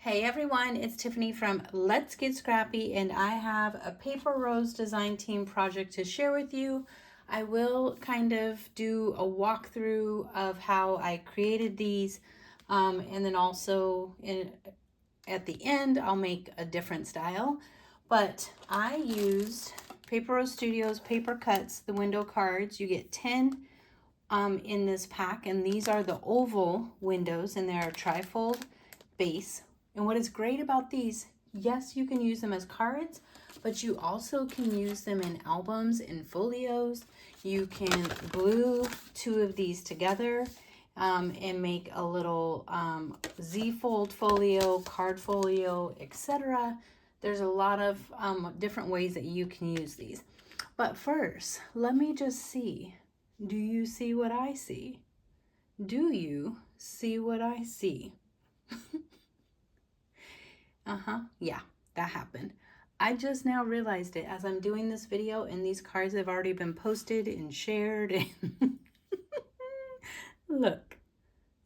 Hey everyone, it's Tiffany from Let's Get Scrappy, and I have a paper rose design team project to share with you. I will kind of do a walkthrough of how I created these, and then also at the end I'll make a different style. But I used Paper Rose Studios paper cuts, the window cards. You get 10 in this pack, and these are the oval windows, and they're a trifold base. And what is great about these, yes, you can use them as cards, but you also can use them in albums and folios. You can glue two of these together and make a little Z-fold folio, card folio, etc. There's a lot of different ways that you can use these. But first, let me just see. Do you see what I see? Do you see what I see? Yeah, that happened. I just now realized it as I'm doing this video, and these cards have already been posted and shared. And look,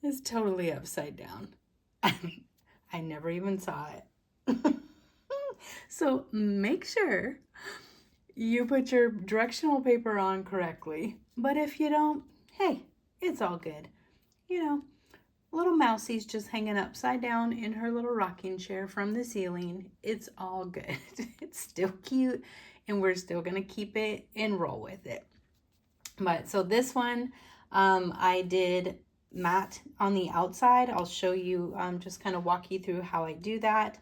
it's totally upside down. I never even saw it. So make sure you put your directional paper on correctly. But if you don't, hey, it's all good. You know, little Mousie's just hanging upside down in her little rocking chair from the ceiling. It's all good. It's still cute, and we're still gonna keep it and roll with it. But so this one, I did matte on the outside. I'll show you, just kind of walk you through how I do that.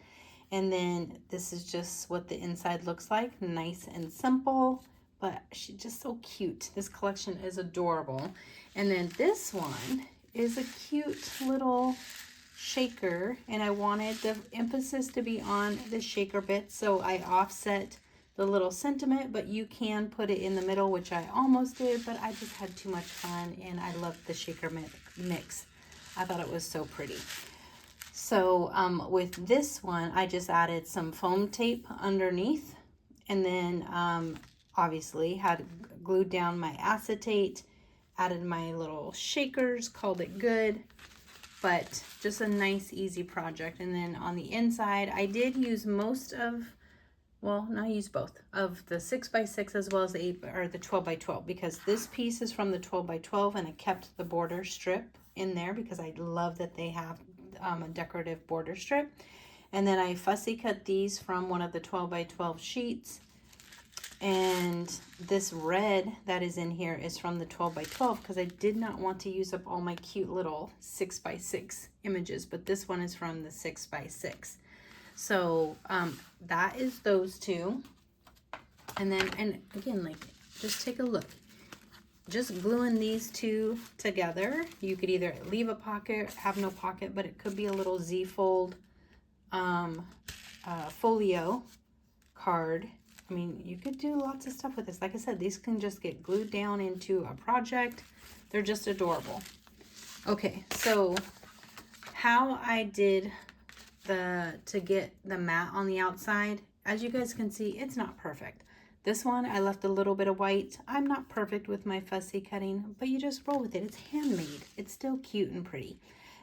And then this is just what the inside looks like, nice and simple, but she's just so cute. This collection is adorable. And then this one is a cute little shaker, and I wanted the emphasis to be on the shaker bit, so I offset the little sentiment, but you can put it in the middle, which I almost did, but I just had too much fun, and I loved the shaker mix. I thought it was so pretty. So with this one, I just added some foam tape underneath, and then obviously had glued down my acetate, added my little shakers, called it good, but just a nice easy project. And then on the inside, I did use most of, well, no, I used both of the 6x6 as well as the 12x12, because this piece is from the 12x12, and I kept the border strip in there because I love that they have a decorative border strip. And then I fussy cut these from one of the 12x12 sheets. And this red that is in here is from the 12x12 because I did not want to use up all my cute little 6x6 images, but this one is from the 6x6. So that is those two. And then, and again, like, just take a look. Just gluing these two together, you could either leave a pocket, have no pocket, but it could be a little Z-fold folio card. I mean, you could do lots of stuff with this. Like I said, these can just get glued down into a project. They're just adorable. Okay, so how I did to get the mat on the outside, as you guys can see, it's not perfect. This one, I left a little bit of white. I'm not perfect with my fussy cutting, but you just roll with it. It's handmade. It's still cute and pretty.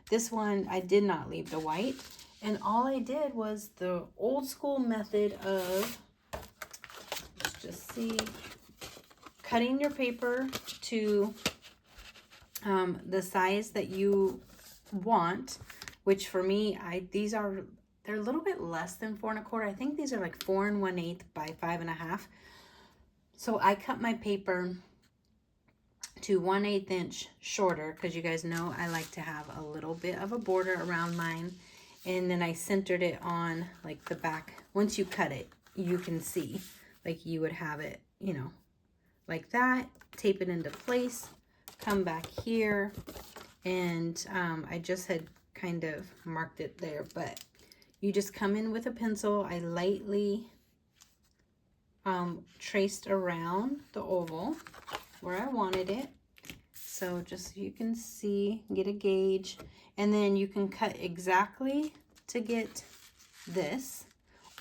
This one, I did not leave the white. And all I did was the old school method of, let's just see, cutting your paper to the size that you want, which for me, they're a little bit less than 4 1/4. I think these are like 4 1/8 by 5 1/2. So I cut my paper to 1/8 inch shorter because you guys know I like to have a little bit of a border around mine. And then I centered it on like the back. Once you cut it, you can see like you would have it, you know, like that. Tape it into place, come back here, and I just had kind of marked it there, but you just come in with a pencil. I lightly traced around the oval where I wanted it. So just so you can see, get a gauge, and then you can cut exactly to get this,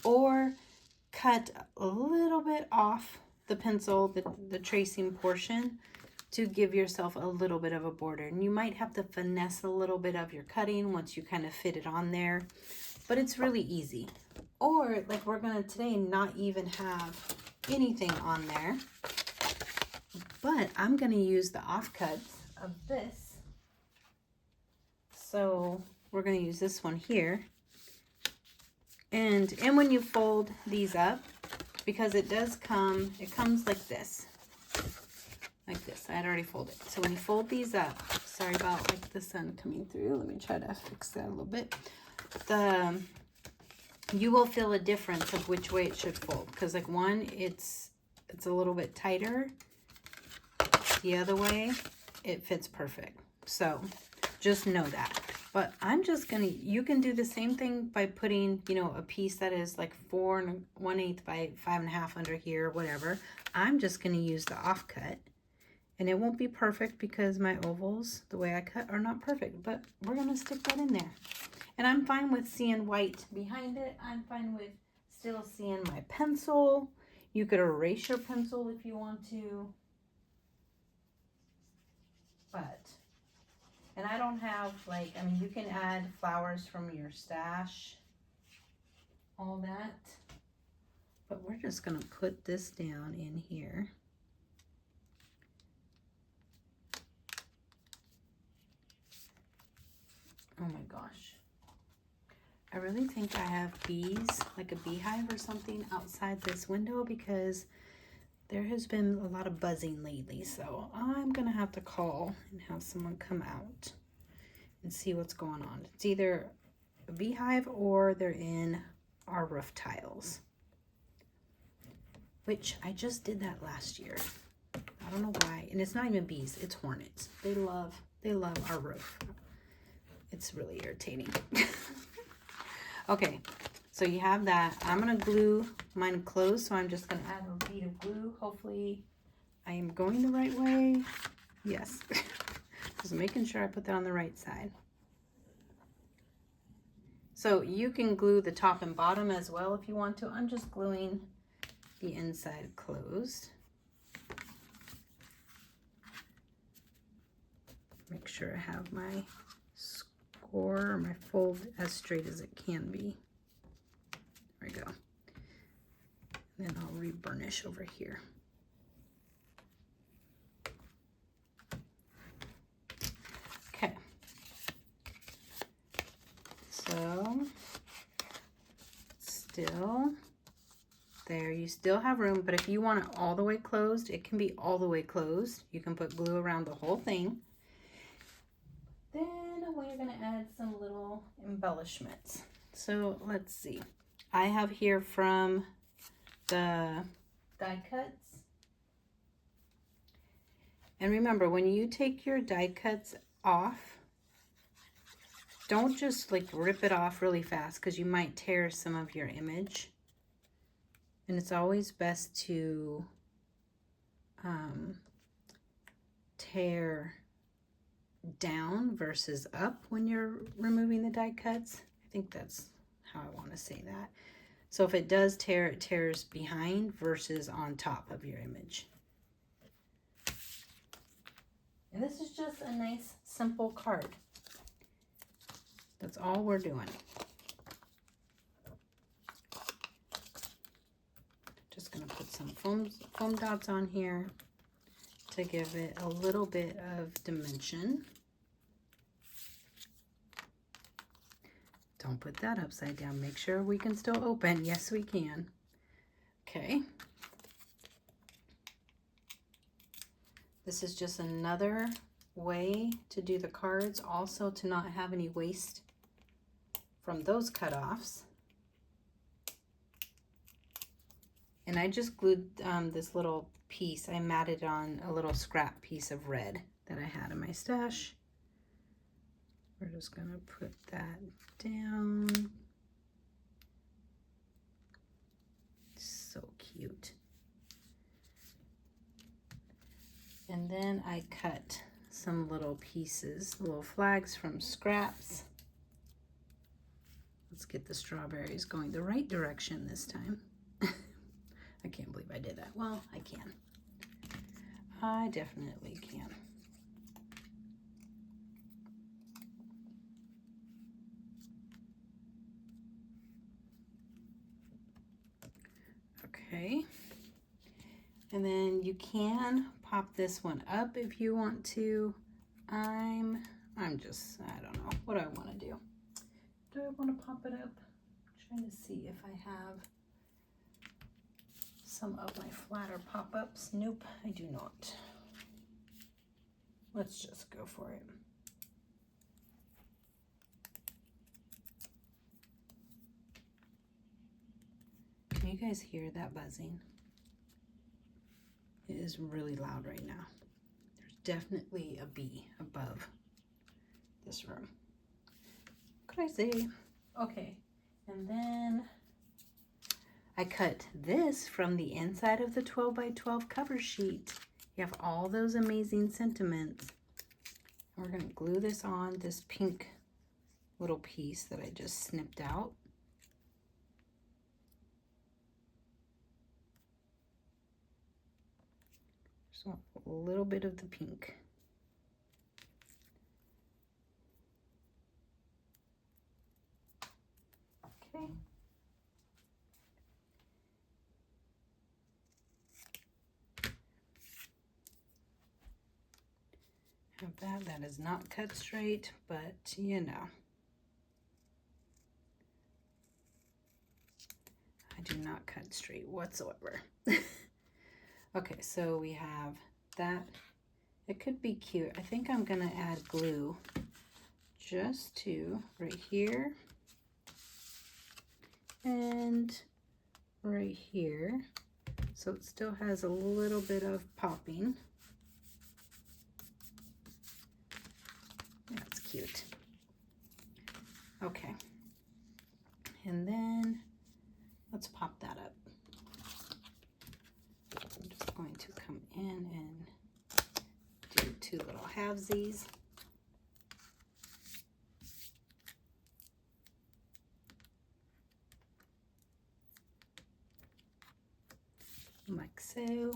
or cut a little bit off the pencil, the tracing portion, to give yourself a little bit of a border. And you might have to finesse a little bit of your cutting once you kind of fit it on there. but it's really easy. Or like we're gonna today not even have anything on there, but I'm gonna use the offcuts of this. So we're gonna use this one here. And when you fold these up, because it does come, it comes like this. Like this. I had already folded. So when you fold these up, sorry about like the sun coming through. Let me try to fix that a little bit. You will feel a difference of which way it should fold. Because like one, it's a little bit tighter. The other way, it fits perfect. So just know that. But I'm just gonna, you can do the same thing by putting, you know, a piece that is like 4 1/8 by 5.5 under here, whatever. I'm just gonna use the offcut. And it won't be perfect because my ovals, the way I cut, are not perfect. But we're gonna stick that in there. And I'm fine with seeing white behind it. I'm fine with still seeing my pencil. You could erase your pencil if you want to. But, and I don't have like, I mean, you can add flowers from your stash, all that. But we're just gonna put this down in here. Oh my gosh. I really think I have bees, like a beehive or something outside this window because there has been a lot of buzzing lately. So I'm gonna have to call and have someone come out and see what's going on. It's either a beehive or they're in our roof tiles, which I just did that last year. I don't know why. And it's not even bees, it's hornets. They love our roof. It's really irritating. Okay, so you have that. I'm gonna glue mine closed, so I'm just gonna add a bead of glue. Hopefully I am going the right way. Yes. Just making sure I put that on the right side. So you can glue the top and bottom as well if you want to. I'm just gluing the inside closed. Make sure I have my or my fold as straight as it can be. There we go. Then I'll re-burnish over here. Okay. So still there, you still have room, but if you want it all the way closed, it can be all the way closed. You can put glue around the whole thing. Then we're going to add some little embellishments. So let's see. I have here from the die cuts. And remember, when you take your die cuts off, don't just like rip it off really fast because you might tear some of your image. And it's always best to tear down versus up when you're removing the die cuts. I think that's how I want to say that. So if it does tear, it tears behind versus on top of your image. And this is just a nice simple card. That's all we're doing. Just gonna put some foam dots on here to give it a little bit of dimension. Don't put that upside down. Make sure we can still open. Yes, we can. Okay. This is just another way to do the cards, also to not have any waste from those cut-offs. And I just glued this little piece. I matted on a little scrap piece of red that I had in my stash. We're just gonna put that down. So cute. And then I cut some little pieces, little flags from scraps. Let's get the strawberries going the right direction this time. I can't believe I did that. Well, I can. I definitely can. Okay. And then you can pop this one up if you want to. I don't know what I want to do. Do I want to pop it up? I'm trying to see if I have some of my flatter pop-ups. Nope, I do not. Let's just go for it. Can you guys hear that buzzing? It is really loud right now. There's definitely a bee above this room. Crazy. Okay, and then I cut this from the inside of the 12 by 12 cover sheet. You have all those amazing sentiments. We're gonna glue this on this pink little piece that I just snipped out. So a little bit of the pink. Okay. Have that is not cut straight, but you know. I do not cut straight whatsoever. Okay, so we have that. It could be cute. I think I'm gonna add glue just to right here and right here. So it still has a little bit of popping. That's cute. Okay. And then let's pop that up. I'm just going to come in and do two little halvesies. Like so.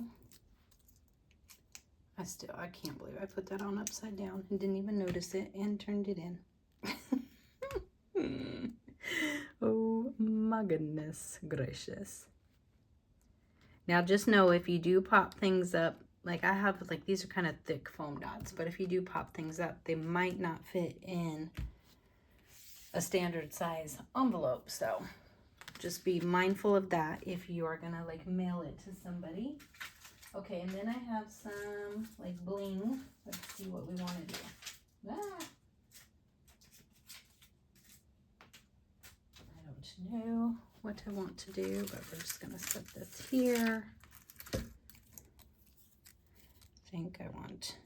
I can't believe I put that on upside down and didn't even notice it and turned it in. Oh my goodness gracious. Now just know if you do pop things up, like I have, like these are kind of thick foam dots, but if you do pop things up, they might not fit in a standard size envelope. So just be mindful of that if you are gonna like mail it to somebody. Okay, and then I have some like bling. Let's see what we want to do. Ah. I don't know what I want to do, but we're just gonna set this here. I think I want,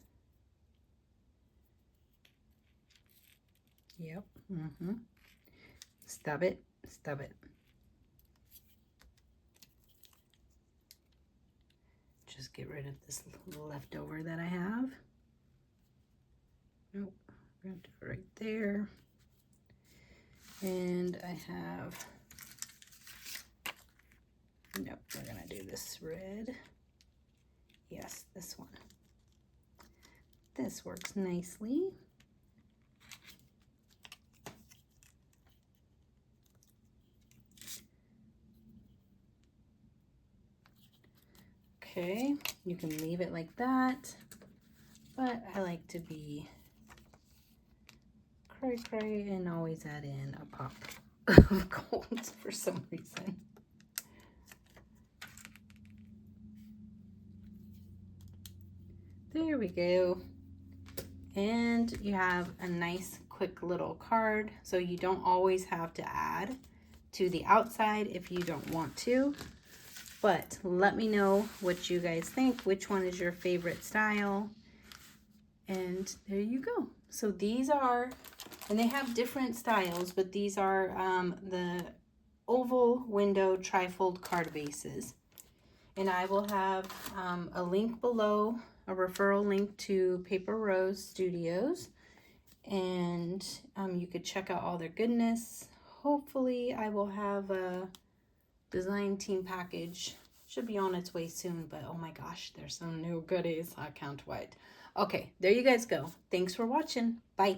yep, stub it, stub it. Just get rid of this leftover that I have. Nope, we're gonna do it right there. And I have, nope, we're gonna do this red. Yes, this one. This works nicely. Okay, you can leave it like that, but I like to be cray and always add in a pop of gold for some reason. There we go. And you have a nice quick little card, so you don't always have to add to the outside if you don't want to. But let me know what you guys think, which one is your favorite style. And there you go. So these are, and they have different styles, but these are the oval window trifold card bases. And I will have a link below, a referral link to Paper Rose Studios. And you could check out all their goodness. Hopefully I will have a design team package. Should be on its way soon, but oh my gosh, there's some new goodies. I can't wait. Okay, there you guys go. Thanks for watching. Bye.